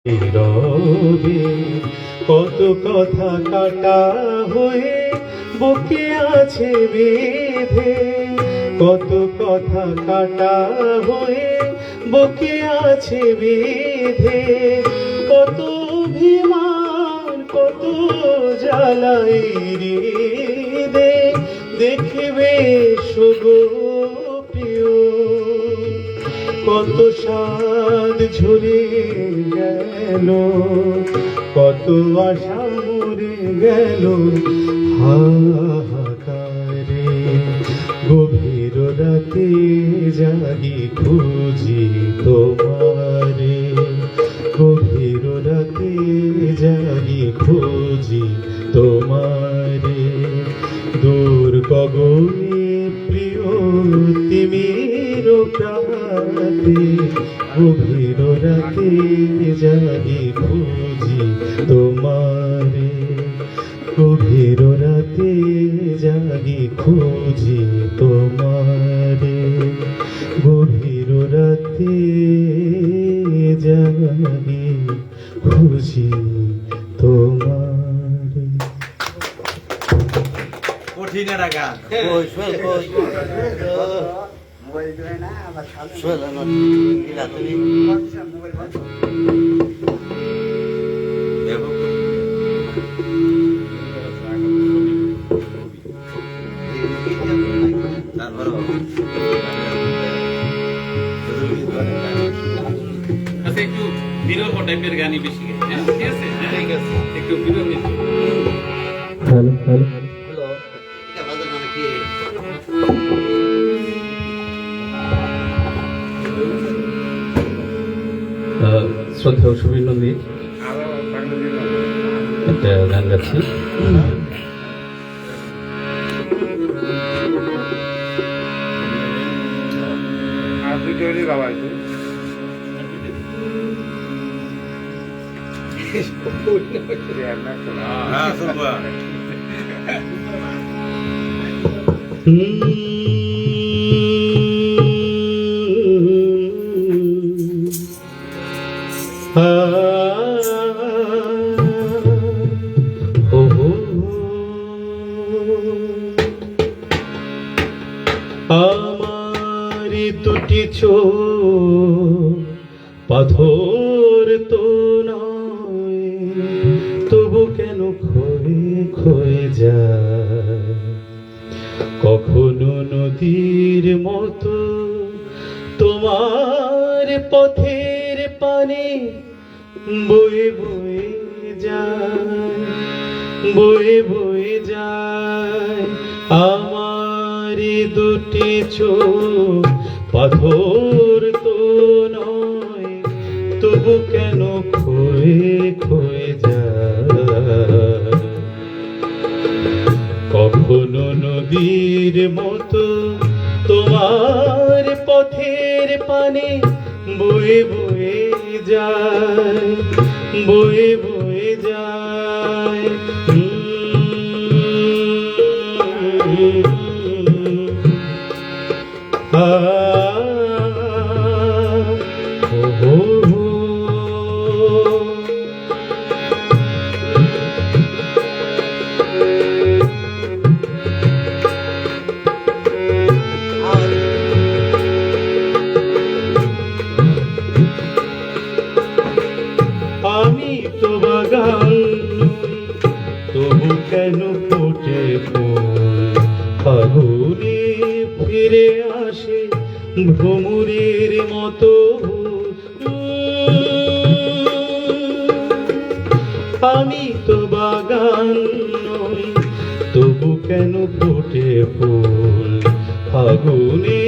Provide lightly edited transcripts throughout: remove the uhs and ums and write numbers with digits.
নীরবে কত কথা কাটা হয়ে বুকে আছে বেঁধে, কত কথা কাটা হয়ে বুকে আছে বেঁধে, কত অভিমান কত জ্বালাই হৃদে দেখবে শুগো প্রিয়, কত সাদ ঝরে গেল কত আশা মরে গেল হাহাকারে, গভীর রাতে জাগি খুঁজি তোমারে, গভীর রাতে জাগি খুঁজি তোমারে, দূর গগনে প্রিয় তিমির প্রাতে, গভীর রাতে জাগি খুঁজি তোমারে, গভীর রাতে জাগি খুঁজি তোমারে, গভীর রাতে জাগি খুঁজি তোমারে। কঠিন গান আচ্ছা, একটু বিরহ টাইপের গানই বেশি গাই, হ্যাঁ? ঠিক আছে, হ্যাঁ, ঠিক আছে, একটু বিরহ। হ্যালো হ্যালো শ্রদ্ধা সুবীর নন্দী একটা গান গাচ্ছি। আমারি দুটি চোখ পাথর তো নয়, তবু কেন ক্ষয়ে ক্ষয়ে যায়, কখনো নদীর মতো তোমার পথের পানে বয়ে বয়ে যায়, বয়ে বয়ে যায়। আমারি দুটি চোখ পাথর তো নয়, তবু কেন ক্ষয়ে ক্ষয়ে যায়, কখনো নদীর মতো তোমার পথের পানে বয়ে বয়ে যায়, বয়ে বয়ে যায়। আমি তো বাগান তবু কেন ফোটে ফুল, ফাগুনে ফিরে আসে ভ্রমরের মতো, আমি তো বাগান নই তবু কেন ফোটে ফুল, ফাগুনে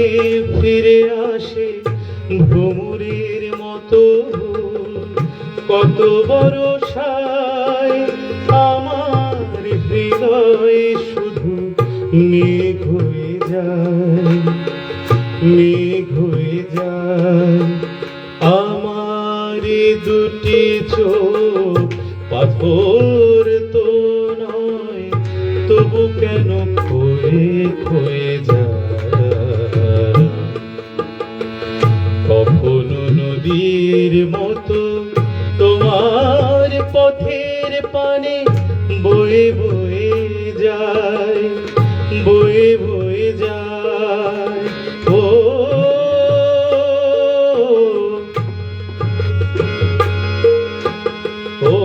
ফিরে আসে ভ্রমরের মতো, কত বরষায় আমার হৃদয় শুধু মেঘ হয়ে যায়, মেঘ হয়ে যায়। আমার দুটি চোখ পাথর তো নয়, তবু কেন ক্ষয়ে ক্ষয়ে যায়, কখনো নদীর মতো তোমার পানে বয়ে বয়ে যায়, বয়ে বয়ে যায়। ও ও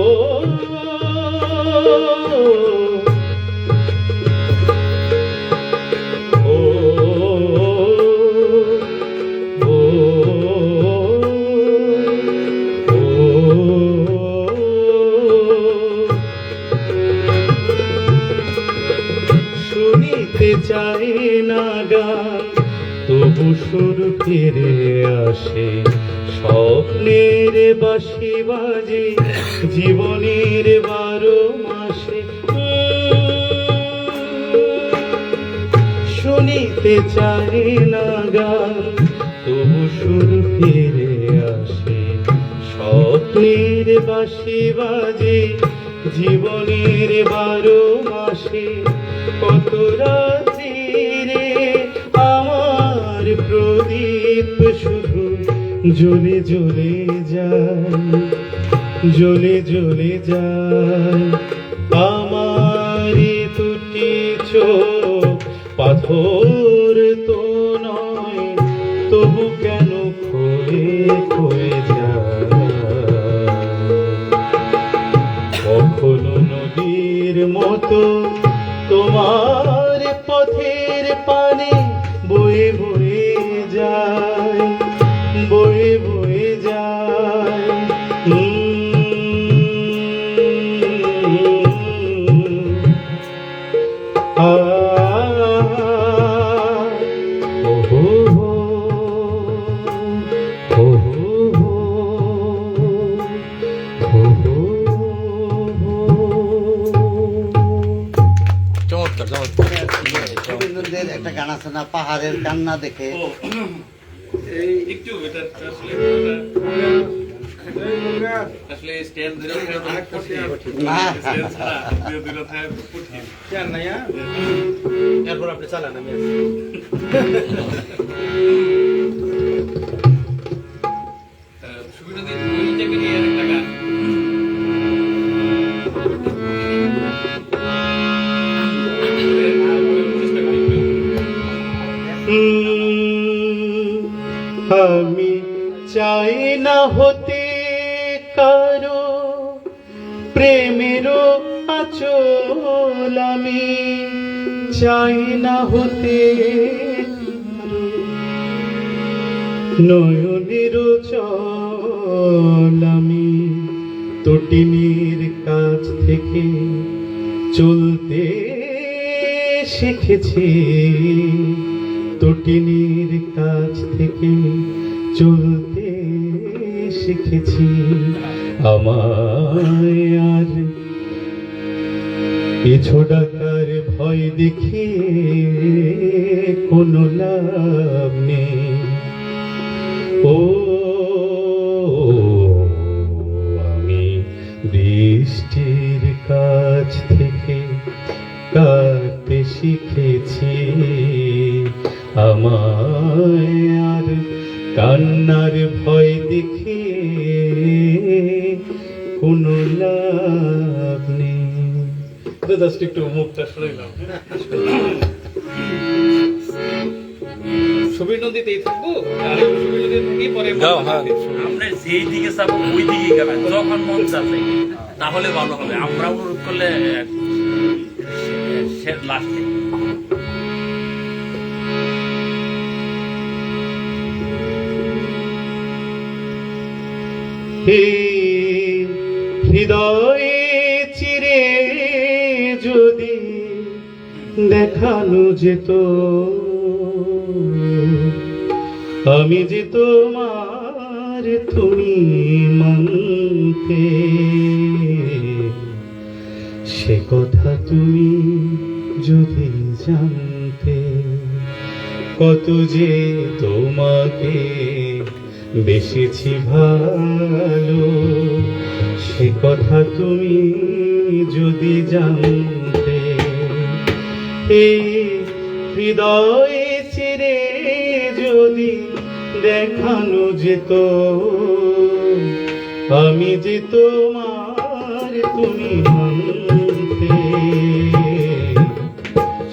শুনিতে চাই না গান, তবু সুর ফিরে আসে। স্বপ্নের বাঁশি বাজে জীবনের 12 মাসে। শুনিতে চাই না গান, তবু সুর ফিরে আসে। স্বপ্নের বাঁশি বাজে জীবনের 12 মাসে। কত রাত্রিরে আমার প্রদীপ শুধু জ্বলে জ্বলে যায়, জ্বলে জ্বলে যায়। আমার দুটি চোখ পাথর তো নয়, তবু কেন ক্ষয়ে ক্ষয়ে যায়। কখনো নদীর মতো তোমার পথের পানে বয়ে বয়ে যায়, বয়ে বয়ে যায়। আ ও হো হো, ও হো হো, ও হো হো। চমৎকার চমৎকার। রবীন্দ্রনাথের একটা গান আছে না, পাহাড়ের কান্না দেখে? ও, একটু এটা আসলে আসলে স্ট্যান্ড ধরে ওঠা অনেক কঠিন। না। স্ট্যান্ড ছাড়া ধীরে ধীরে ওঠা খুব কঠিন। এরপর আপনি চালান, আমি আছি। সুবিধা দিয়ে ওইটাকে নিয়ে একটা গান। চেষ্টা করি একটু। আমি চাই না হতে কারো প্রেমেরও আচল, আমি চাই না হতে কারো নয়নের চল। আমি তটিনীর কাছ থেকে চলতে শিখেছি, তটিনীর কাছ থেকে চলতে শিখেছি। আমায় আর পিছু ডাকার ভয় দেখিয়ে কোনো লাভ নেই। ও আমি বৃষ্টির কাছ থেকে কাঁদতে শিখেছি। আমায় আর কান্নার ভয় দেখিয়ে কোনো লাভ নেই। জাস্ট একটু মুখটা সরাইলাম। সুবীর নদীতেই থাকবো, আর সুবীর নদীতে থাকি পরে যাও, হ্যাঁ। আপনি যেই দিকে যাবো ওই দিকে গেলেন, যখন মন যাচ্ছে তাহলে ভালো হবে। আমরা অনুরোধ করলে লাস্টে হে হৃদয়ে চিরে যদি দেখানো যেত, আমি যে তোমার তুমি মানতে, সে কথা তুমি যদি জানতে। কত যে তোমাকে বেসেছি ভালো, সে কথা তুমি যদি জানতে। এই হৃদয়ে চিরে যদি দেখানো যেত, আমি যে তোমার তুমি মানতে,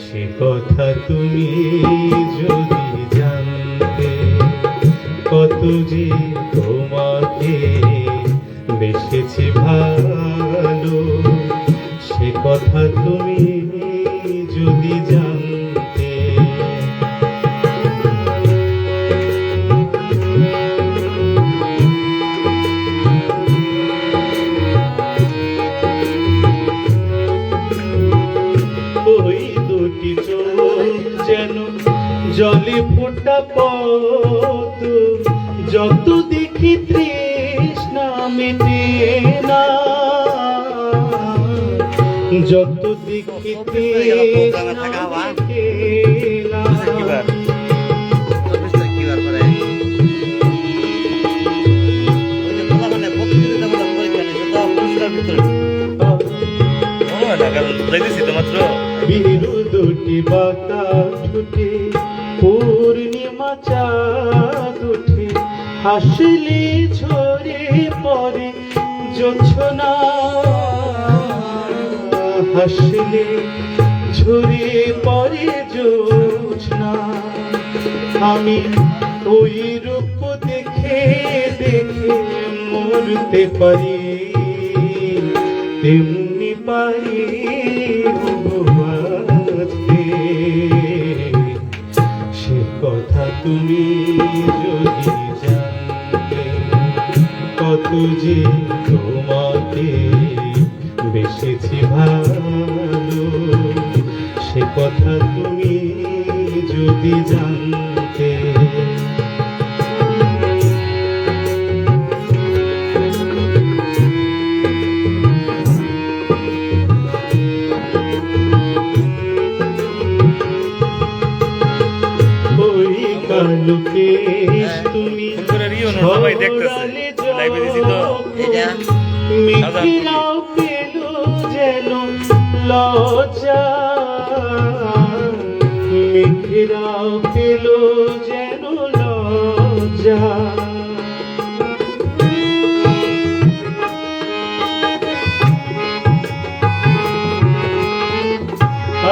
সে কথা তুমি যদি জানতে, কত যে তোমাকে বেসেছি ভালো, সে কথা তুমি যদি জানতে। ওই দুটি চোখ যেন জলে ফোটা পদ্ম, যত দেখি তৃষ্ণা মেটে না, যত দেখি তৃষ্ণা মেটে না। বিরু দুটি বাতাস উঠে, পূর্ণিমা চাঁদ উঠে, হাসলে ঝরে পড়ে জোছনা, হাসলে ঝরে পড়ে জোছনা। আমি ওই রূপ দেখে দেখে মরতে পারি, তেমনি পারি বাঁচতে, সে কথা তুমি যদি জানতে, কত যে তোমাকে বেসেছি ভালো, সে কথা তুমি যদি জানতে। কালকে তুমি সবাই দেখতেছে, লাইভে দিছি তো। মিথিলাও পেল যেন লজ্জা, মিথিলাও পেল যেন লজ্জা।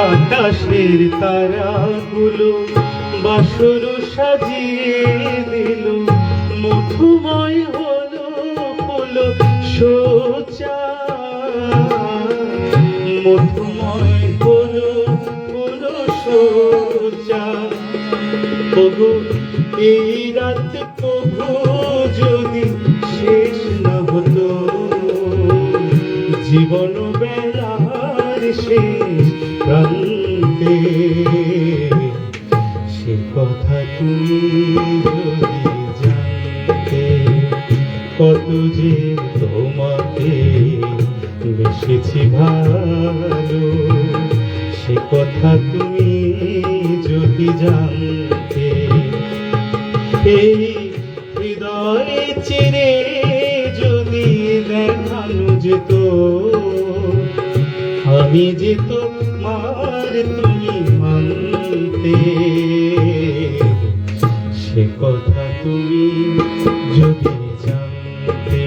আকাশের তারাগুলো বাসর সাজিয়ে দিল, মধুময় হলো হলো সোচা, মধুময় হলো হলো সোচা। প্রভু এই রাত প্রভু যদি শেষ না হতো, জীবন বেলার শেষ প্রান্তে, সে কথা তুমি যদি জানতে, কত যে তোমাকে বেসেছি ভালো, সে কথা তুমি যদি জানতে। এই হৃদয়ে চিরে যদি দেখানো যেত, আমি যে তোমার তুমি মানতে, সে কথা তুমি যদি জানতে,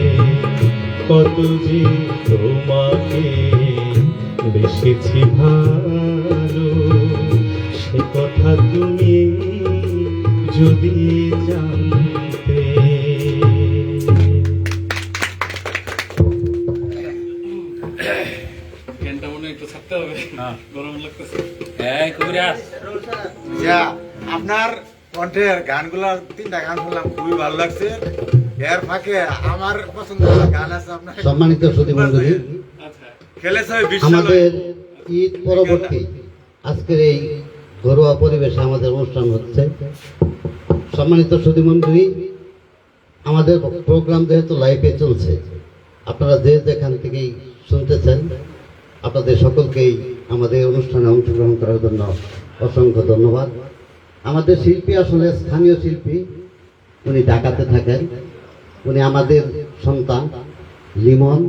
কত যে তোমাকে বেসেছি ভালো, সে কথা তুমি যদি জানতে। ফ্যানটা মনে হয় একটু ছাড়তে হবে, গরম লাগতেছে। এই কবিরাজ, যা আপনার কণ্ঠের গানগুলো 3টা গান শুনলাম, খুবই ভালো লাগছে। এর ফাঁকে আমার পছন্দের গান আছে আপনার। সম্মানিত শ্রোতা মণ্ডলী, আচ্ছা, খেলেছে বিশ্ব আমাদের ঈদ পরবর্তী আজকের এই ঘরোয়া পরিবেশে আমাদের অনুষ্ঠান হচ্ছে। সম্মানিত শ্রোতা মণ্ডলী, আমাদের প্রোগ্রাম যেহেতু লাইভে চলছে, আপনারা যে যেখান থেকেই শুনতেছেন, আপনাদের সকলকেই আমাদের অনুষ্ঠানে অংশগ্রহণ করার জন্য অসংখ্য ধন্যবাদ। আমাদের শিল্পী আসলে স্থানীয় শিল্পী, উনি ঢাকাতে থাকেন, উনি আমাদের সন্তান লিমন,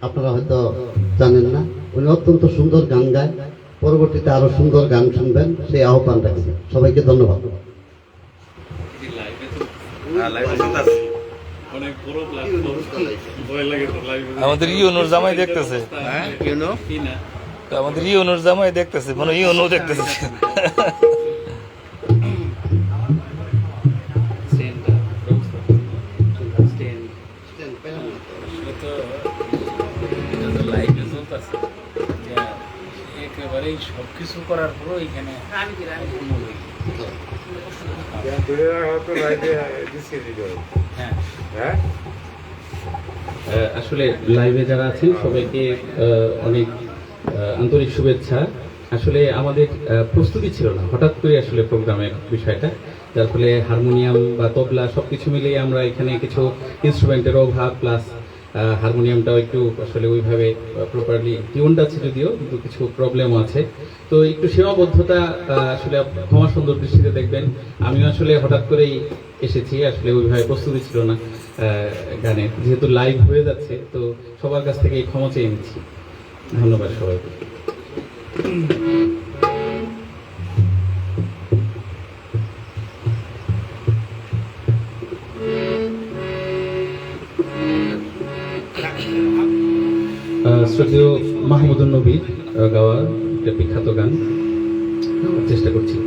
আপনারা হয়তো জানেন না। উনি অত্যন্ত সুন্দর গান গায়, পরবর্তীতে আরো সুন্দর গান শুনবেন সেই আহ্বান রাখছি। সবাইকে ধন্যবাদ। লাইভে তো লাইভে চলতেছে। অনেক বড় প্ল্যাটফর্ম ভয় লাগে তো লাইভ আমাদের ইউনুর জামাই দেখতেছে হ্যাঁ ইউনো কি না আমাদের ইউনুর জামাই দেখতেছে মানে ইউনু দেখতেছে সেন্টার স্ট্যান্ড লাইফে চলতেছে একেবারেই সবকিছু করার পরও এখানে হ্যাঁ আসলে লাইভে যারা আছেন সবাইকে অনেক আন্তরিক শুভেচ্ছা। আসলে আমাদের প্রস্তুতি ছিল না, হঠাৎ করে আসলে প্রোগ্রামের বিষয়টা, যার ফলে হারমোনিয়াম বা তবলা সবকিছু মিলিয়ে আমরা এখানে কিছু ইনস্ট্রুমেন্টের অভাব, প্লাস হারমোনিয়ামটাও একটু আসলে ওইভাবে প্রপারলি টিউনটা আছে যদিও, কিন্তু কিছু প্রবলেমও আছে। তো একটু সীমাবদ্ধতা আসলে ক্ষমা সুন্দর দৃষ্টিতে দেখবেন। আমিও আসলে হঠাৎ করেই এসেছি, আসলে ওইভাবে প্রস্তুতি ছিল না গানের, যেহেতু লাইভ হয়ে যাচ্ছে তো সবার কাছ থেকে ক্ষমা চেয়ে নিচ্ছি। ধন্যবাদ সবাইকে। শ্রদ্ধেয় মাহমুদুন নবীর গাওয়া একটা বিখ্যাত গান গাওয়ার চেষ্টা করছি।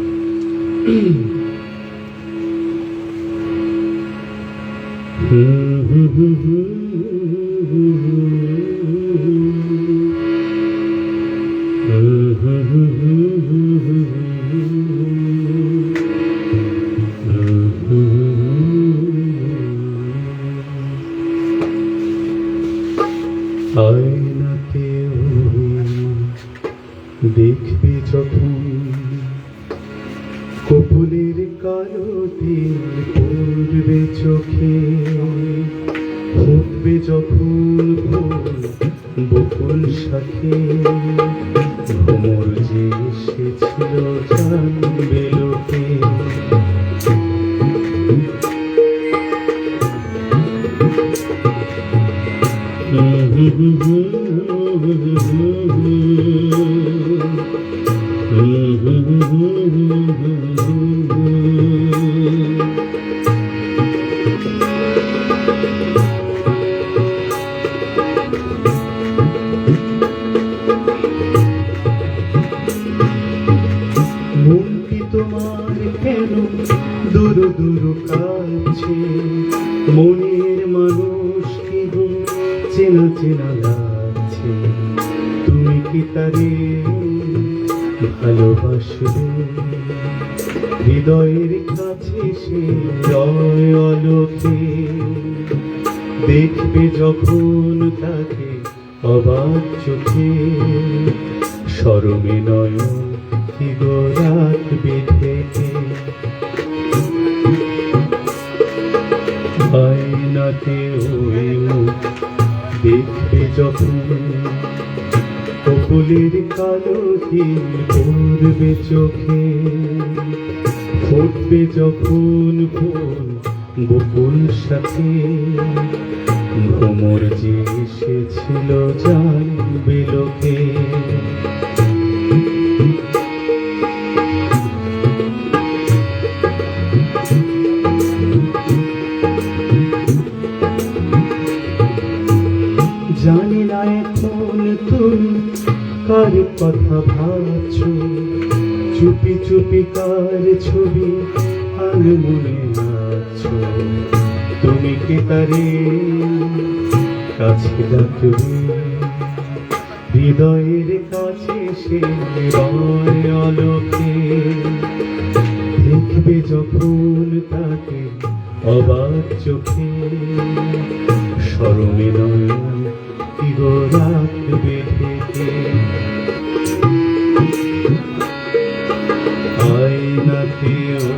আয়নাতে দেখবি যখন কপুলের কালো দিন পড়বে চোখে, ফুটবে যখন ফুল বকুল শাখে, ভ্রমর যে এসেছিল জানবে লোকে। মন কি তোমার কেন দূর দূর কাছে, মনের মানুষ কি গো চেনা চেনা লাগছে, তুমি কি তারে ভালোবাসবে, হৃদয়ের কাছে সে রয় অলোকে, দেখবে যখন তাকে অবাক চোখে, শরমে নয়ন কি গো রাখবে ঢেকে। আয়নাতে ওই মুখ দেখবে যখন কপুলের কালো দিন পড়বে চোখে, ফুটবে যখন ফুল বকুল সাথে, ভ্রমর যে এসেছিল জানবে লোকে। জানি না এখন তুমি কার কথা ভাবছো, চুপি চুপি কার ছবি আর মনে আছো, তুমি কি তারে কাছে ডাকবে, হৃদয়ের কাছে সে রয় অলোকে, দেখবে যখন তাকে অবাক চোখে, শরমে নয়ন কি গো রাখবে ঢেকে। আয়নাতে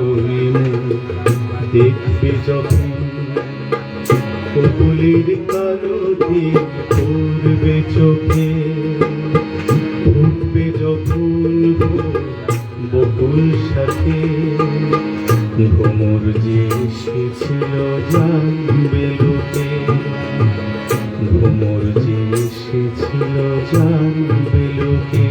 ওই মুখ দেখবে যখন কপুলের কালো দিন পড়বে চোখে, ফুটবে যখন বকুল সাথে, ভ্রমর যে এসেছিল জানবে লোকে, ভ্রমর যে এসেছিল জানবে লোকে।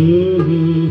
হুম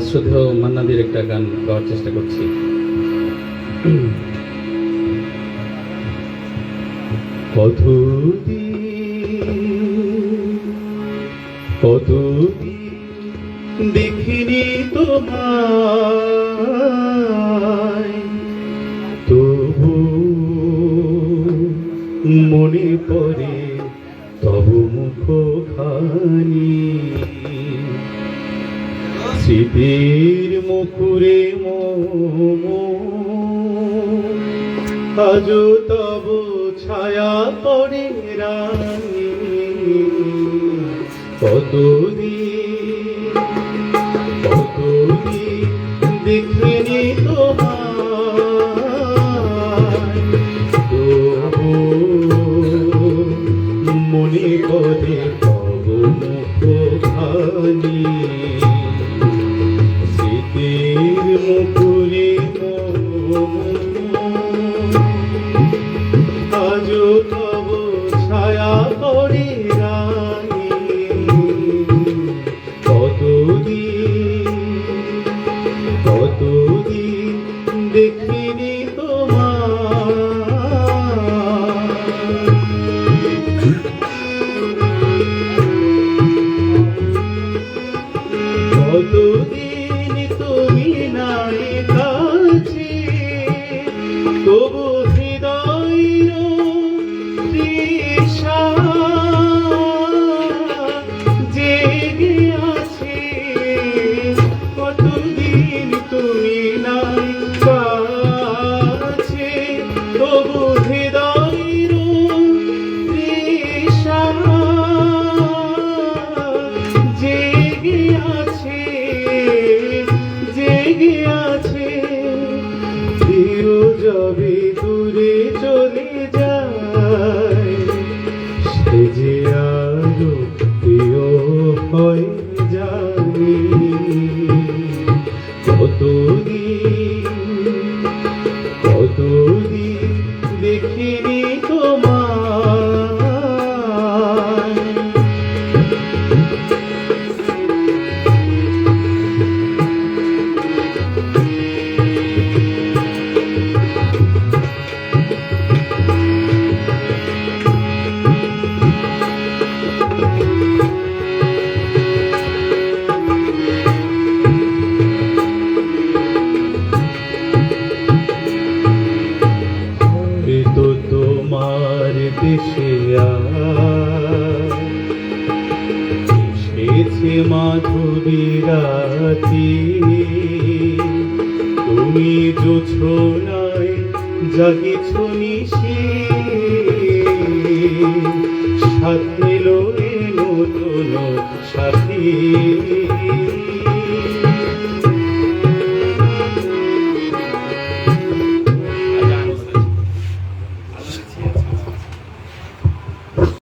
শ্রদ্ধেয় মান্নাদির একটা গান গাওয়ার চেষ্টা করছি। কতদিন দেখিনি তোমায়, তবু মনে পড়ে তব মুখখানি। স্মৃতির মুখুরে আজ তব ছায়া পড়ে রানী। কতদিন দেখিনি তোমায়, তবু মনে করে তব মুখখানি। স্মৃতির মুখুরে আজ তব ছায়া পড়ে রানী। কতদিন দেখিনি কতদিন তুমি নাই কাছে, তবু হৃদয়ের তৃষা জেগে আছে। কতদিন তুমি নাই কাছে, তবু হৃদয়ের তৃষা জেগে আছে, জেগে আছে। প্রিয় যাবে দূরে চলে যায়, সে যে আরো প্রিয় হয় জানি। কতদিন দেখিনি তোমায়। তো তোমার দেশে এসেছে মাধুরী রাতি। তুমি জোছনায় জাগেছ নিশি, সাথে নতুন সাথী।